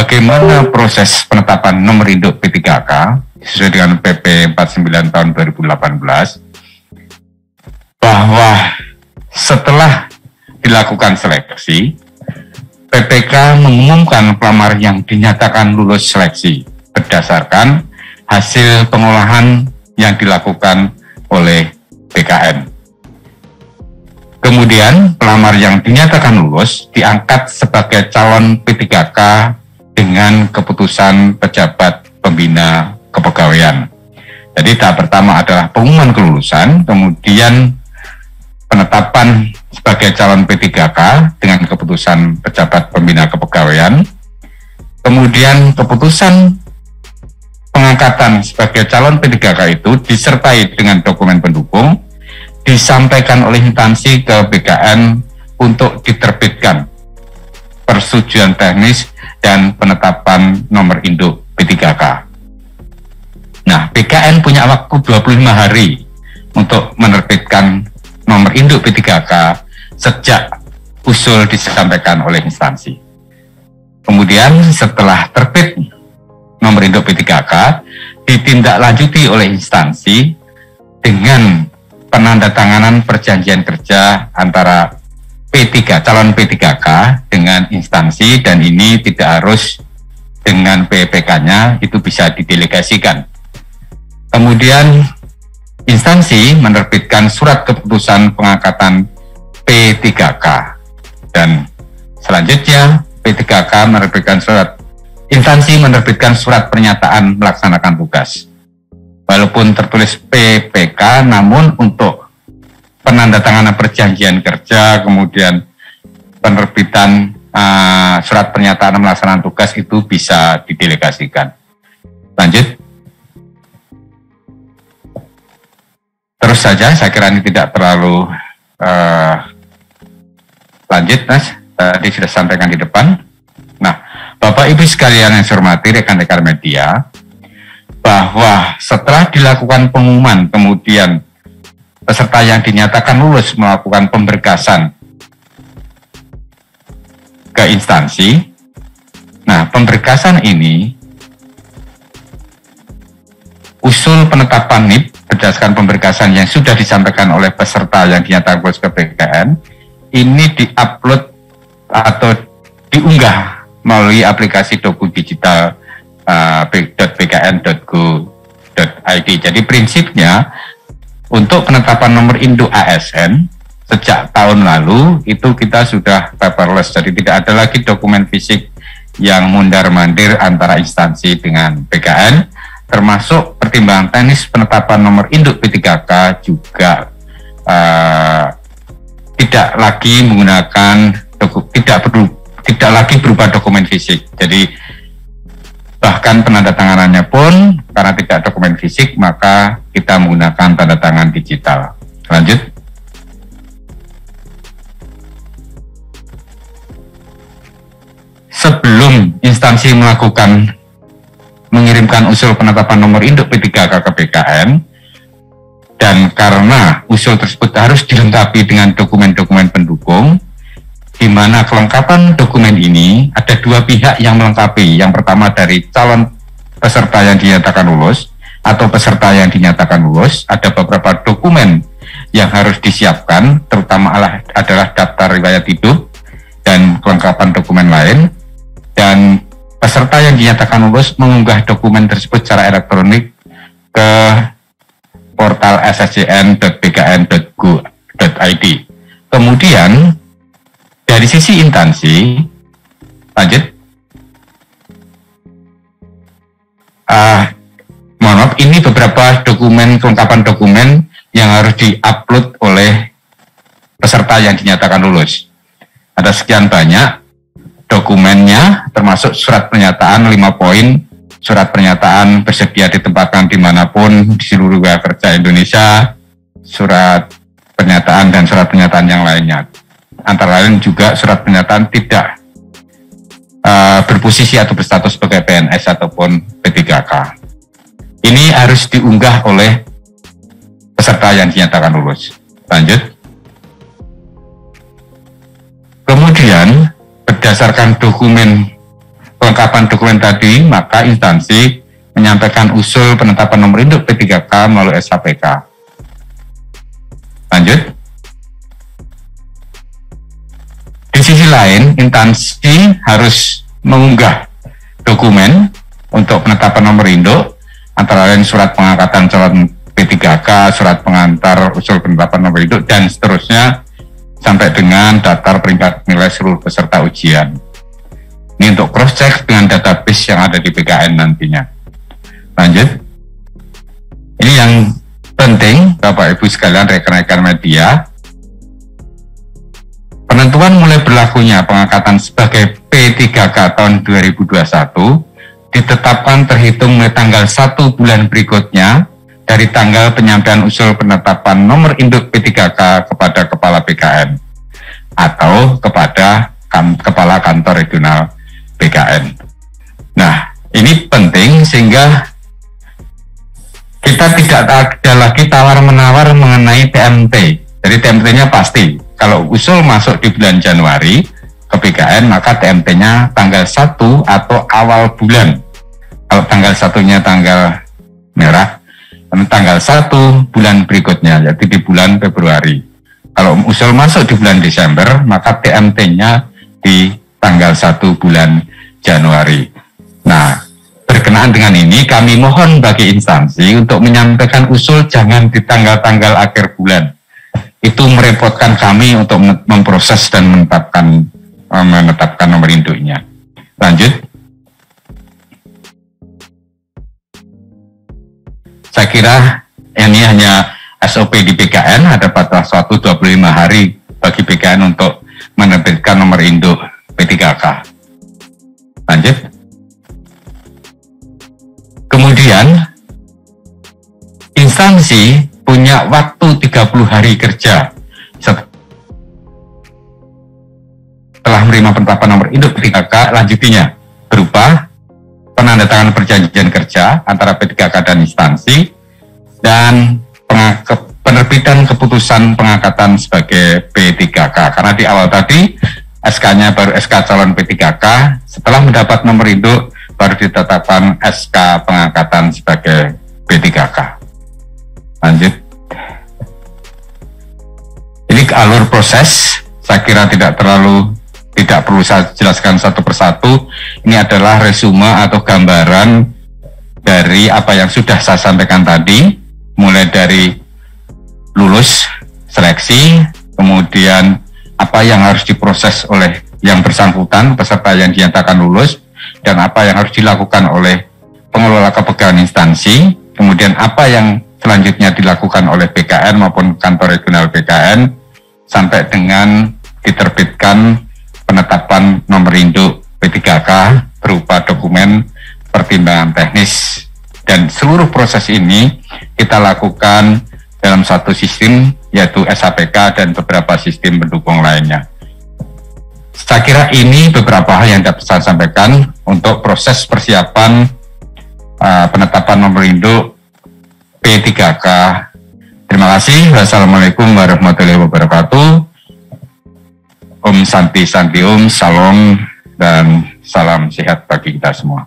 bagaimana proses penetapan nomor induk P3K sesuai dengan PP 49 tahun 2018, bahwa setelah dilakukan seleksi, PPK mengumumkan pelamar yang dinyatakan lulus seleksi berdasarkan hasil pengolahan yang dilakukan oleh BKN. Kemudian pelamar yang dinyatakan lulus diangkat sebagai calon P3K dengan keputusan pejabat pembina kepegawaian. Jadi tahap pertama adalah pengumuman kelulusan, kemudian penetapan sebagai calon P3K dengan keputusan pejabat pembina kepegawaian, kemudian keputusan pengangkatan sebagai calon P3K itu disertai dengan dokumen pendukung, disampaikan oleh instansi ke BKN untuk diterbitkan persetujuan teknis dan penetapan nomor induk P3K. Nah, BKN punya waktu 25 hari untuk menerbitkan nomor induk P3K sejak usul disampaikan oleh instansi. Kemudian setelah terbit nomor induk P3K, ditindaklanjuti oleh instansi dengan penandatanganan perjanjian kerja antara calon P3K dengan instansi, dan ini tidak harus dengan PPK-nya, itu bisa didelegasikan. Kemudian instansi menerbitkan surat keputusan pengangkatan P3K, dan selanjutnya instansi menerbitkan surat pernyataan melaksanakan tugas. Walaupun tertulis PPK, namun untuk penandatanganan perjanjian kerja, kemudian penerbitan surat pernyataan melaksanakan tugas itu bisa didelegasikan. Lanjut. Terus saja, saya kira ini tidak terlalu lanjut, Mas. Tadi sudah sampaikan di depan. Nah, Bapak Ibu sekalian yang saya hormati, rekan-rekan media, bahwa setelah dilakukan pengumuman, kemudian peserta yang dinyatakan lulus melakukan pemberkasan ke instansi. Nah, pemberkasan ini, usul penetapan NIP berdasarkan pemberkasan yang sudah disampaikan oleh peserta yang dinyatakan lulus ke BKN, ini diupload atau diunggah melalui aplikasi doku digital bkn.go.id. Jadi prinsipnya untuk penetapan nomor induk ASN sejak tahun lalu itu kita sudah paperless, jadi tidak ada lagi dokumen fisik yang mundar-mandir antara instansi dengan BKN, termasuk pertimbangan teknis penetapan nomor induk P3K juga tidak lagi menggunakan tidak lagi berupa dokumen fisik. Jadi bahkan penandatanganannya pun karena tidak dokumen fisik, maka kita menggunakan tanda tangan digital. Lanjut. Sebelum instansi mengirimkan usul penetapan nomor induk P3K ke BKN, dan karena usul tersebut harus dilengkapi dengan dokumen-dokumen pendukung, di mana kelengkapan dokumen ini ada dua pihak yang melengkapi. Yang pertama dari calon peserta yang dinyatakan lulus atau peserta yang dinyatakan lulus, ada beberapa dokumen yang harus disiapkan, terutama adalah daftar riwayat hidup dan kelengkapan dokumen lain. Dan peserta yang dinyatakan lulus mengunggah dokumen tersebut secara elektronik ke portal sscn.bkn.go.id. Kemudian dari sisi instansi, lanjut. Mohon maaf, ini beberapa dokumen, kelengkapan dokumen yang harus diupload oleh peserta yang dinyatakan lulus. Ada sekian banyak dokumennya, termasuk surat pernyataan 5 poin, surat pernyataan bersedia ditempatkan dimanapun di seluruh wilayah kerja Indonesia, surat pernyataan dan surat pernyataan yang lainnya. Antara lain juga surat pernyataan tidak berposisi atau berstatus sebagai PNS ataupun P3K. Ini harus diunggah oleh peserta yang dinyatakan lulus. Lanjut. Kemudian berdasarkan dokumen kelengkapan dokumen tadi, maka instansi menyampaikan usul penetapan nomor induk P3K melalui SHPK. Lanjut. Di sisi lain, instansi harus mengunggah dokumen untuk penetapan nomor induk, antara lain surat pengangkatan calon P3K, surat pengantar usul penetapan nomor induk, dan seterusnya, sampai dengan daftar peringkat nilai seluruh peserta ujian. Ini untuk cross-check dengan database yang ada di PKN nantinya. Lanjut. Ini yang penting, Bapak Ibu sekalian, rekan-rekan media. Penentuan mulai berlakunya pengangkatan sebagai P3K tahun 2021 ditetapkan terhitung mulai tanggal 1 bulan berikutnya dari tanggal penyampaian usul penetapan nomor induk P3K kepada Kepala PKN atau kepada Kepala Kantor Regional PKN. Nah, ini penting sehingga kita tidak ada lagi tawar-menawar mengenai TMT. Jadi TMT-nya pasti. Kalau usul masuk di bulan Januari ke PKN, maka TMT-nya tanggal 1 atau awal bulan. Kalau tanggal 1-nya tanggal merah, tanggal 1 bulan berikutnya, yaitu di bulan Februari. Kalau usul masuk di bulan Desember, maka TMT-nya di tanggal 1 bulan Januari. Nah, berkenaan dengan ini, kami mohon bagi instansi untuk menyampaikan usul jangan di tanggal-tanggal akhir bulan. Itu merepotkan kami untuk memproses dan menetapkan nomor induknya. Lanjut. Saya kira ini hanya SOP di PKN, ada batas waktu 25 hari bagi PKN untuk menerbitkan nomor induk P3K. Lanjut. Kemudian, instansi punya waktu 30 hari kerja setelah menerima penetapan nomor induk P3K lanjutinya berupa penandatanganan perjanjian kerja antara P3K dan instansi dan penerbitan keputusan pengangkatan sebagai P3K. Karena di awal tadi SK-nya baru SK calon P3K, setelah mendapat nomor induk baru ditetapkan SK pengangkatan sebagai P3K. Lanjut. Ini alur proses, saya kira tidak perlu saya jelaskan satu persatu. Ini adalah resume atau gambaran dari apa yang sudah saya sampaikan tadi, mulai dari lulus seleksi, kemudian apa yang harus diproses oleh yang bersangkutan, peserta yang dinyatakan lulus, dan apa yang harus dilakukan oleh pengelola kepegawaian instansi, kemudian apa yang selanjutnya dilakukan oleh PKN maupun kantor regional PKN sampai dengan diterbitkan penetapan nomor induk P3K berupa dokumen pertimbangan teknis, dan seluruh proses ini kita lakukan dalam satu sistem yaitu SHPK dan beberapa sistem pendukung lainnya. Saya kira ini beberapa hal yang dapat saya sampaikan untuk proses persiapan penetapan nomor induk P3K. Terima kasih. Wassalamualaikum warahmatullahi wabarakatuh. Om Santi Santi Om, Salam, dan salam sehat bagi kita semua.